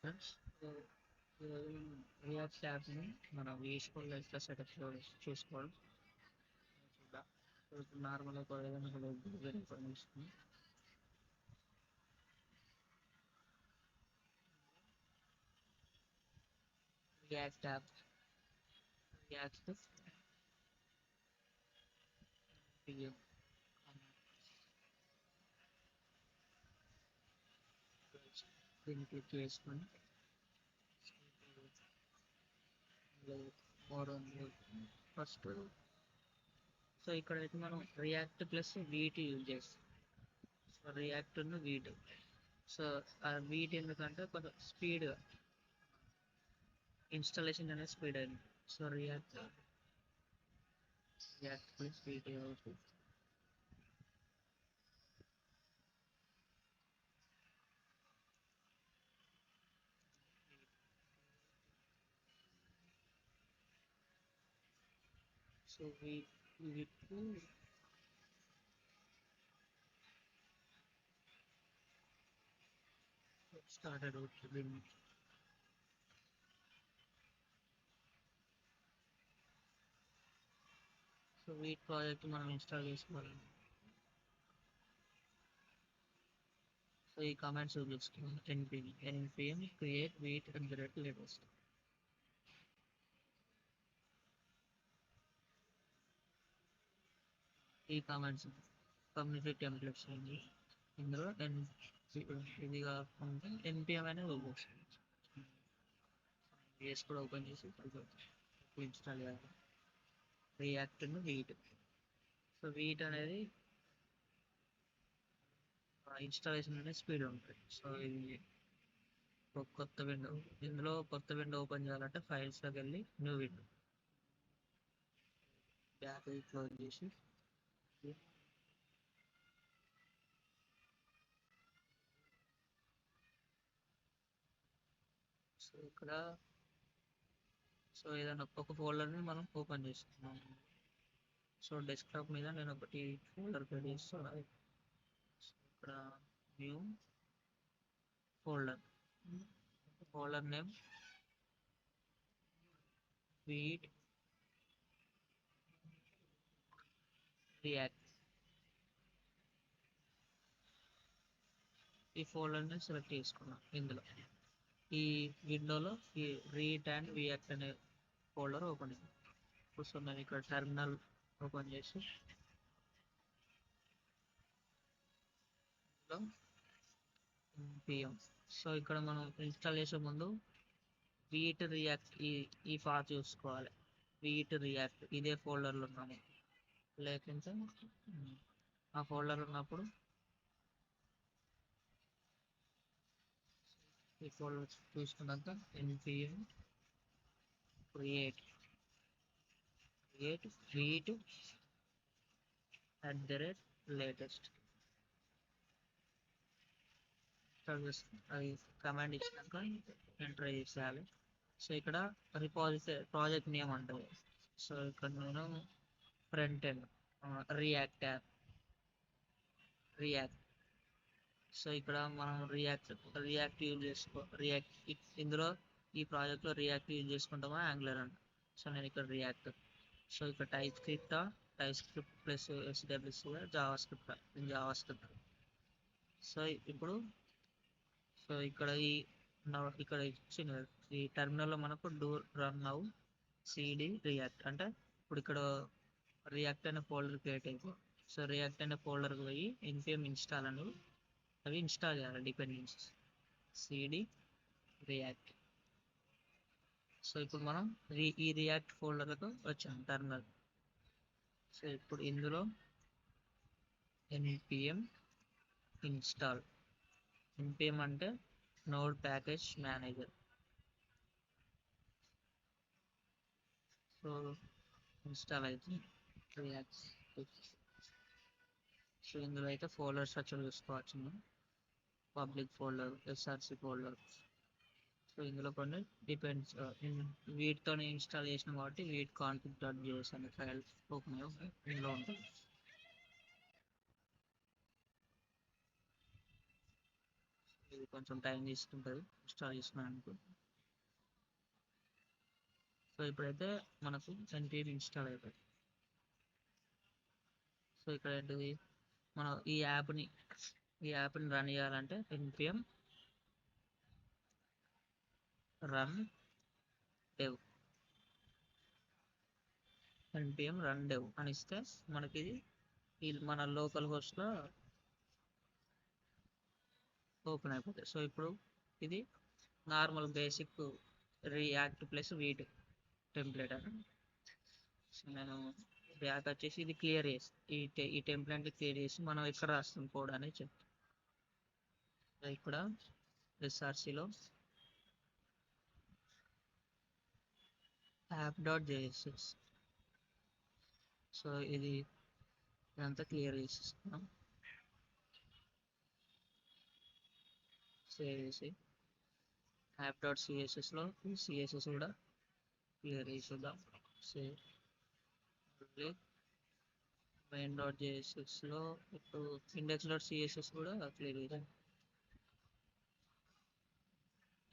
Friends, ఈరోజు react యాప్ని మనం ఏ స్కూల్లో ఎట్లా సెటప్ చేసుకోవడం చూద్దాం. ఇప్పుడు నార్మల్గా ఏదైనా Google information react app react PM దీన్ని క్లిక్ చేసుకొని మోర్ ఫస్ట్. సో ఇక్కడైతే మనం రియాక్ట్ ప్లస్ వీట్ యూజ్ చేస్తాం. So react wheat. సో ఆ వీట్ ఎందుకంటే కొంచెం స్పీడ్ ఇన్స్టాలేషన్ అనేది స్పీడ్ అయింది. సో రియాక్ట్ ప్లస్ వీట్ కాబట్టి so we started out with so ఈ ప్రాజెక్ట్ మనం ఇన్స్టాల్ చేసుకోవాలి. సో ఈ కమాండ్స్ చూసుకున్నాం. npm create wait @latest. ఈ కమాండ్స్ కమ్యూనిటీ టెంప్లెట్స్ అండి. ఇందులో ఇది కాకుండా npm అనేది ఓపెన్ చేసి కూడా ఓపెన్ చేసి ఇన్స్టాల్ చేయాలి రియాక్ట్ వీట్. సో వీట్ అనేది ఇన్స్టాలేషన్ అనేది స్పీడ్ ఉంటుంది. సో ఇది ఒక కొత్త విండో, ఇందులో కొత్త విండో ఓపెన్ చేయాలంటే ఫైల్స్లోకి వెళ్ళి న్యూ విండో బ్యాక్ క్లోజ్ చేసి సో ఇక్కడ సో ఏదైనా ఒక ఫోల్డర్ని మనం ఓపెన్ చేస్తున్నాం. సో డెస్క్టాప్ మీద నేను ఒకటి ఫోల్డర్ క్రియేట్ చేస్తున్నాను. ఇక్కడ new folder name Vite React. ఈ ఫోల్డర్ని సెలెక్ట్ చేసుకున్నాం. ఇందులో ఈ విండోలో ఈ రీడ్ అండ్ రియాక్ట్ అనే ఫోల్డర్ ఓపెన్ అయింది. సో నేను ఇక్కడ టెర్మినల్ ఓపెన్ చేసి npm. సో ఇక్కడ మనం ఇన్స్టాల్ చేసే ముందు వీట్ రియాక్ట్ ఈ పాత్ చూసుకోవాలి. వీట్ రియాక్ట్ ఇదే ఫోల్డర్లో ఉన్నాము, లేకుంటే ఆ ఫోల్డర్ ఉన్నప్పుడు ఈ ఫోల్డర్ చూసుకున్నాక npm create వీట్ @latest అది కమాండ్ ఇచ్చినాక ఎంటర్ చేసేయాలి. సో ఇక్కడ ప్రాజెక్ట్ నేమ్ అంటుంది. సో ఇక్కడ నేను ఫ్రంట్ ఎండ్ రియాక్ట్. సో ఇక్కడ మనం రియాక్ట్ యూజ్ ఇందులో ఈ ప్రాజెక్ట్లో రియాక్ట్ యూజ్ చేసుకుంటామా యాంగులర్ అంట. సో నేను ఇక్కడ రియాక్ట్. సో ఇక్కడ type script plus SWC Java script. So ఇప్పుడు ఇక్కడ ఇచ్చిన ఈ టెర్మినల్లో మనకు do run now cd react అంటే ఇప్పుడు ఇక్కడ రియాక్ట్ అనే ఫోల్డర్ క్రియేట్ అయిపోయి, సో రియాక్ట్ అనే ఫోల్డర్కి పోయి npm ఇన్స్టాల్ అని అవి ఇన్స్టాల్ చేయాలి డిపెండెన్సీస్ cd రియాక్ట్. సో ఇప్పుడు మనం ఈ రియాక్ట్ ఫోల్డర్లకు వచ్చాం టెర్మినల్. సో ఇప్పుడు ఇందులో npm ఇన్స్టాల్. npm అంటే node package manager. So install అయితే రియాక్ట్. సో ఇందులో అయితే ఫోల్డర్ స్ట్రక్చర్ చూసుకోవచ్చు. Public folder, SRC folder. So ఇందులో కొన్ని డిపెండ్స్ వీటితో ఇన్స్టాల్ చేసిన కాబట్టి వీట్ config.js అనే ఫైల్ ఓపెన్ ఇందులో ఉంటుంది. కొంచెం టైం తీసుకుంటుంది ఇన్స్టాల్ చేసుకున్నాను. సో ఇప్పుడైతే మనకు npm ఇన్స్టాల్ అయిపోయింది. సో ఇక్కడ ఏంటిది, మనం ఈ యాప్ని రన్ చేయాలంటే npm రన్ dev అని ఇస్తే మనకి ఇది మన లోకల్ హోస్ట్లో ఓపెన్ అయిపోతాయి. సో ఇప్పుడు ఇది normal basic react plus wheat template అని. సో నేను బ్యాక్ వచ్చేసి ఇది క్లియర్ చేసి ఈ టెంప్లెట్ క్లియర్ చేసి మనం ఎక్కడ రాస్తాం కోడ్ అనేది చెప్తాం. ఇక్కడ ఎస్ఆర్సిలో app.js. సో ఇదంతా క్లియర్ చేసేసుకున్నాం. సేవ్ చేసి app.css ఈ సిఎస్ఎస్ కూడా క్లియర్ చేసేద్దాం. సేవ్ main.jsలో ఇప్పుడు index.css కూడా క్లియర్ చేసాం.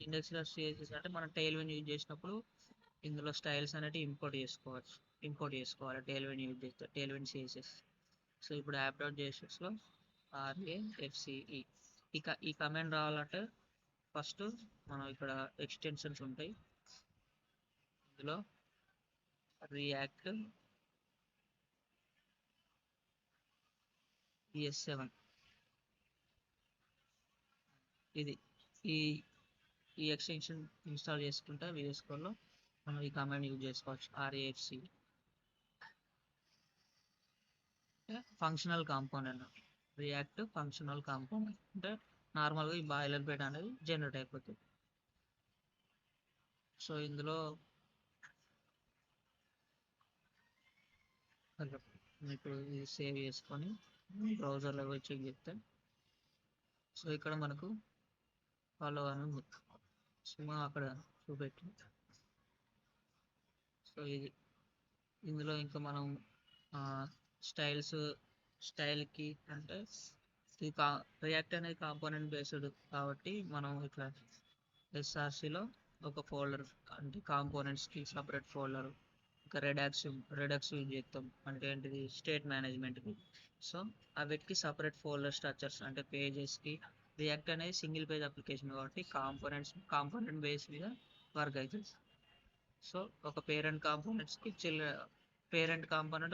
index.css అంటే మనం టైల్విన్ యూజ్ చేసినప్పుడు ఇందులో స్టైల్స్ అనేవి ఇంపోర్ట్ చేసుకోవాలి టైల్విన్ యూజ్ చేస్తే టైల్విన్ సిఎస్ఎస్. సో ఇప్పుడు app.jsలో RAFCE ఈ కమాండ్ రావాలంటే ఫస్ట్ మనం ఇక్కడ ఎక్స్టెన్షన్స్ ఉంటాయి. ఇందులో రియాక్ట్ ES7 ఇది ఈ ఎక్స్టెన్షన్ ఇన్స్టాల్ చేసుకుంటే VS Codeలో మనం ఈ కమాండ్ యూజ్ చేసుకోవచ్చు. RAFCE functional component, react functional component అంటే నార్మల్గా ఈ బాయిలర్ బెడ్ అనేది జనరేట్ అయిపోతుంది. సో ఇందులో ఇప్పుడు ఇది సేవ్ చేసుకొని బ్రౌజర్లో పోయి చెక్ చేస్తే సో ఇక్కడ మనకు ఫాలో అని ఉంది. సో మనం అక్కడ చూపెట్టి సో ఇందులో ఇంకా మనం స్టైల్కి అంటే రియాక్ట్ అనేది కాంపోనెంట్ బేస్డ్ కాబట్టి మనం ఇట్లా ఎస్ఆర్సిలో ఒక ఫోల్డర్ అంటే కాంపోనెంట్స్కి సపరేట్ ఫోల్డర్, ఇంకా రెడాక్స్ యూజ్ చేస్తాం అంటే ఏంటిది స్టేట్ మేనేజ్మెంట్కి. సో వీటికి సపరేట్ ఫోల్డర్ స్ట్రక్చర్స్ అంటే పేజెస్కి. రియాక్ట్ అనేది సింగిల్ పేజ్ అప్లికేషన్ కాబట్టి కాంపోనెంట్ బేస్ మీద వర్క్ అవుతుంది. సో ఒక పేరెంట్ కాంపోనెంట్స్కి పేరెంట్ కాంపోనెంట్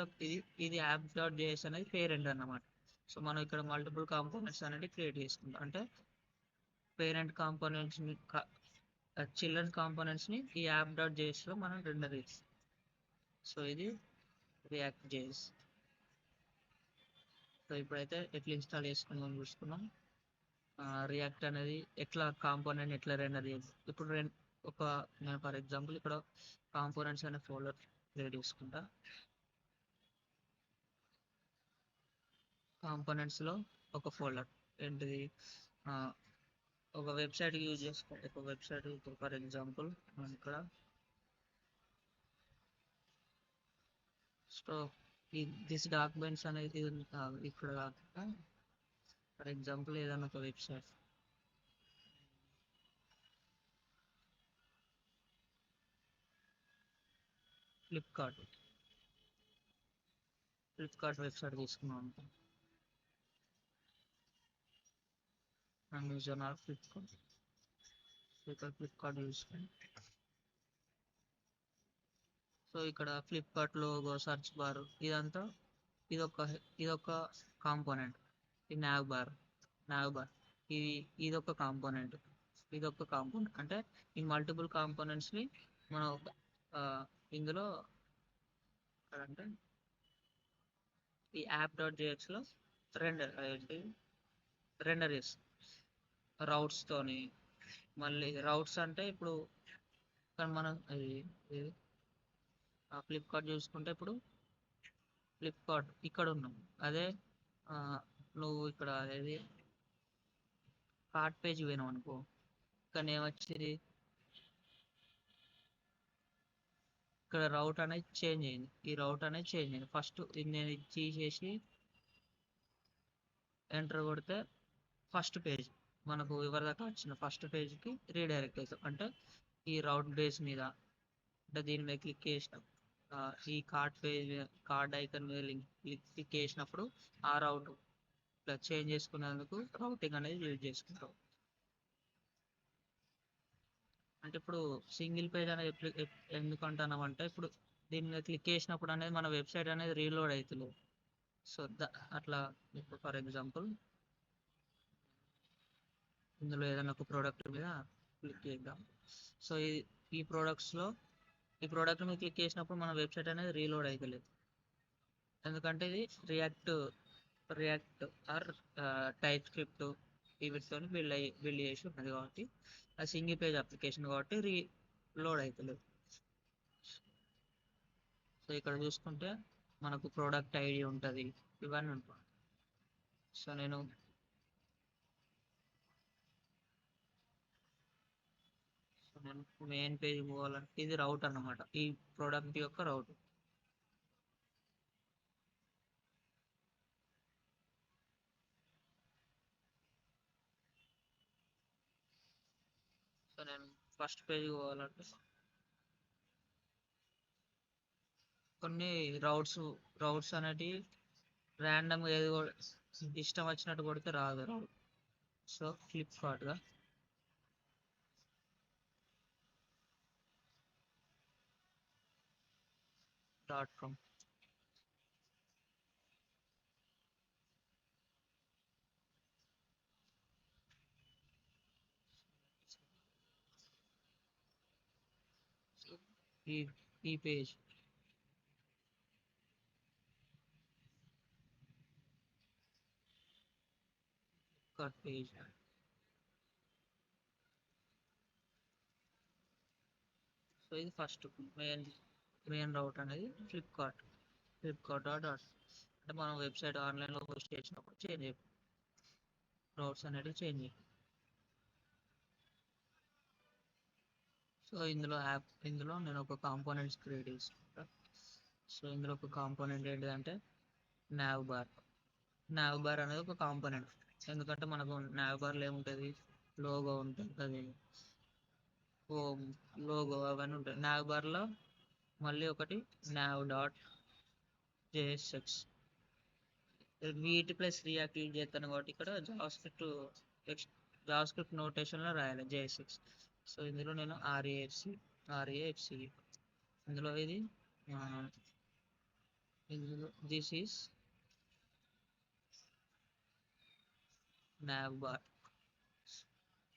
ఇది app.js అనేది పేరెంట్ అన్నమాట. సో మనం ఇక్కడ మల్టిపుల్ కాంపోనెంట్స్ అనేది క్రియేట్ చేసుకుంటాం అంటే పేరెంట్ కాంపోనెంట్స్ని చిల్డ్రన్ కాంపోనెంట్స్ని ఈ app.jsలో మనం రెండర్ చేస్తాం. సో ఇది రియాక్ట్ జేఎస్. సో ఇప్పుడైతే ఎట్లా ఇన్స్టాల్ చేసుకుని చూసుకున్నాం. రియాక్ట్ అనేది ఎట్లా కాంపోనెంట్ ఎట్లా రెండర్ చేయాలి. ఇప్పుడు నేను ఫర్ ఎగ్జాంపుల్ ఇక్కడ కాంపోనెంట్స్ అనే ఫోల్డర్ క్రియేట్ చేసుకుంటా. కాంపోనెంట్స్లో ఒక ఫోల్డర్ ఏంటిది ఒక వెబ్సైట్ యూజ్ చేసుకోండి. ఒక వెబ్సైట్ ఫర్ ఎగ్జాంపుల్ ఇక్కడ సో దిస్ డాక్యుమెంట్స్ అనేది ఇక్కడ కాకుండా ఫర్ ఎగ్జాంపుల్ ఏదైనా ఒక వెబ్సైట్ ఫ్లిప్కార్ట్ వెబ్సైట్ తీసుకున్నాం అనుకున్నాను. ఫ్లిప్కార్ట్ చూసుకుని సో ఇక్కడ ఫ్లిప్కార్ట్ లోగో, సర్చ్ బార్ ఇదంతా ఇదొక కాంపోనెంట్. ఈ nav బార్ ఇదొక కాంపోనెంట్ అంటే ఈ మల్టిపుల్ కాంపోనెంట్స్ని మనం ఇందులో అంటే ఈ app.jsలో రెండర్ చేస్తాం రౌట్స్తోని. మళ్ళీ రౌట్స్ అంటే ఇప్పుడు మనం ఫ్లిప్కార్ట్ చూసుకుంటే ఇప్పుడు ఫ్లిప్కార్ట్ ఇక్కడ ఉన్నాం. అదే నువ్వు ఇక్కడ అదేది కార్ట్ పేజ్ పోయినావు అనుకో, ఇక్కడ ఏమొచ్చింది ఇక్కడ రౌట్ అనేది చేంజ్ అయింది. ఫస్ట్ నేను తీసేసి ఎంటర్ కొడితే ఫస్ట్ పేజ్ మనకు ఎవరి దాకా వచ్చిన ఫస్ట్ పేజ్కి రీడైరెక్ట్ అవుతాం. అంటే ఈ రౌట్ బేస్ మీద, అంటే దీని మీద క్లిక్ చేసినాం, ఈ కార్డ్ పేజ్ కార్డ్ ఐకన్ మీద క్లిక్ చేసినప్పుడు ఆ రౌట్ ఇట్లా చేంజ్ చేసుకునేందుకు రౌటింగ్ అనేది యూజ్ చేసుకుంటాం. అంటే ఇప్పుడు సింగిల్ పేజ్ అనేది ఎందుకు అంటున్నామంటే, ఇప్పుడు దీని మీద క్లిక్ చేసినప్పుడు అనేది మన వెబ్సైట్ అనేది రీలోడ్ అవుతుంది. సో అట్లా ఇప్పుడు ఫర్ ఎగ్జాంపుల్ ఇందులో ఏదైనా ఒక ప్రోడక్ట్ మీద క్లిక్ చేద్దాం. సో ఈ ప్రోడక్ట్స్లో ఈ ప్రోడక్ట్ మీద క్లిక్ చేసినప్పుడు మన వెబ్సైట్ అనేది రీలోడ్ అవుతలేదు. ఎందుకంటే ఇది రియాక్ట్ ఆర్ టైప్ స్క్రిప్ట్ వీటితో బిల్డ్ చేసి ఉన్నది కాబట్టి, అది సింగిల్ పేజ్ అప్లికేషన్ కాబట్టి రీలోడ్ అవుతలేదు. సో ఇక్కడ చూసుకుంటే మనకు ప్రోడక్ట్ ఐడి ఉంటుంది, ఇవన్నీ ఉంటుంది. సో నేను మెయిన్ పేజ్ పోవాలంటే ఇది రౌట్ అన్నమాట, ఈ ప్రోడక్ట్ యొక్క రౌట్. సో నేను ఫస్ట్ పేజ్ పోవాలంటే కొన్ని రౌట్స్ అనేటివి ర్యాండమ్ ఏది ఇష్టం వచ్చినట్టు కొడితే రాదు రౌట్. So ఫ్లిప్కార్ట్గా .com. ఈ ఈ పేజ్ కట్ పేజ్. సో ఇది ఫస్ట్ మెయిన్ రౌట్ అనేది ఫ్లిప్కార్ట్ డాట్ అంటే మనం వెబ్సైట్ ఆన్లైన్లో పోస్ట్ చేసినప్పుడు చేంజ్ అయిపోయి రౌట్స్ అనేది చేంజ్ అయిపోయి. సో ఇందులో నేను ఒక కాంపోనెంట్స్ క్రియేట్ చేసుకుంటా. సో ఇందులో ఒక కాంపోనెంట్ ఏంటిదంటే nav బార్ అనేది ఒక కాంపోనెంట్. ఎందుకంటే మనకు nav బార్లో ఏముంటుంది, లోగో ఉంటుంది, హోమ్, లోగో అవన్నీ ఉంటాయి. nav బార్లో మళ్ళీ ఒకటి nav.jsx వీటి ప్లస్ రియాక్ట్ యూజ్ చేస్తాను కాబట్టి ఇక్కడ జావాస్క్రిప్ట్ నోటేషన్లో రాయాలి JSX. సో ఇందులో నేను RAFC ఇందులో ఇది ఇందులో this is nav bar.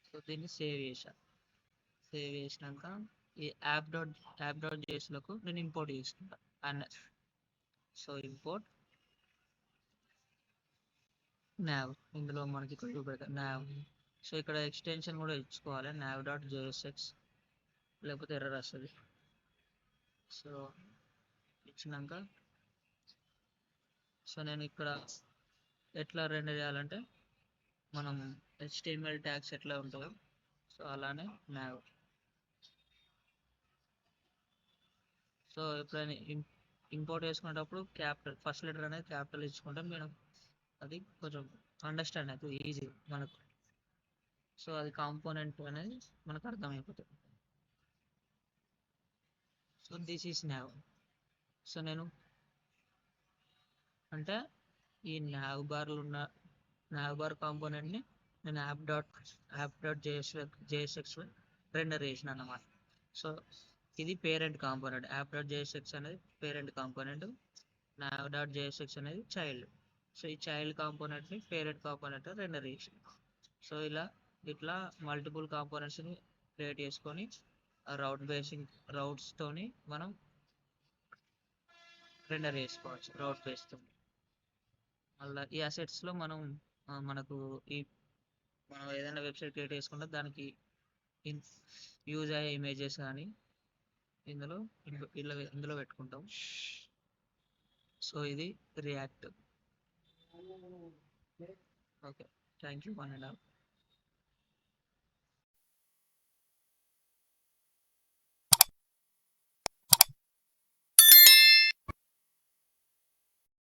So దీన్ని సేవ్ చేసినాక ఈ యాప్.js నేను ఇంపోర్ట్ చేసుకుంటా అండ్ సో ఇంపోర్ట్ nav. ఇందులో మనకి ఇక్కడ చూపెడతా nav. సో ఇక్కడ ఎక్స్టెన్షన్ కూడా ఇచ్చుకోవాలి nav.jsx, లేకపోతే ఎర్రర్ వస్తుంది. సో ఇచ్చినాక సో నేను ఇక్కడ ఎట్లా రెండర్ చేయాలంటే మనం HTML ట్యాగ్స్ ఎట్లా ఉంటుందో సో అలానే nav. సో ఎప్పుడైనా ఇంపోర్ట్ చేసుకునేటప్పుడు క్యాపిటల్ ఫస్ట్ లెటర్ అనేది క్యాపిటల్ ఇచ్చుకుంటాం మనం, అది కొంచెం అండర్స్టాండ్ అవుతుంది ఈజీ మనకు. సో అది కాంపోనెంట్ అనేది మనకు అర్థమైపోతుంది. So this is nav. So నేను అంటే ఈ nav బార్ కాంపోనెంట్ని నేను JSX రెండర్ చేసిన అన్నమాట. సో ఇది పేరెంట్ కాంపోనెంట్, JSX అనేది పేరెంట్ కాంపోనెంట్, nav.jsx అనేది చైల్డ్. సో ఈ చైల్డ్ కాంపోనెంట్ని పేరెంట్ కాంపోనెంట్ రెండర్ చేసిన. సో ఇట్లా మల్టిపుల్ కాంపోనెంట్స్ని క్రియేట్ చేసుకొని రౌట్స్తోని మనం రెండర్ చేసుకోవచ్చు రౌట్ బేస్తో. మళ్ళీ ఈ అసెట్స్లో మనకు మనం ఏదైనా వెబ్సైట్ క్రియేట్ చేసుకుంటే దానికి యూజ్ అయ్యే ఇమేజెస్ కానీ ఇందులో పెట్టుకుంటాం. సో ఇది రియాక్ట్. Okay, thank you 1.5.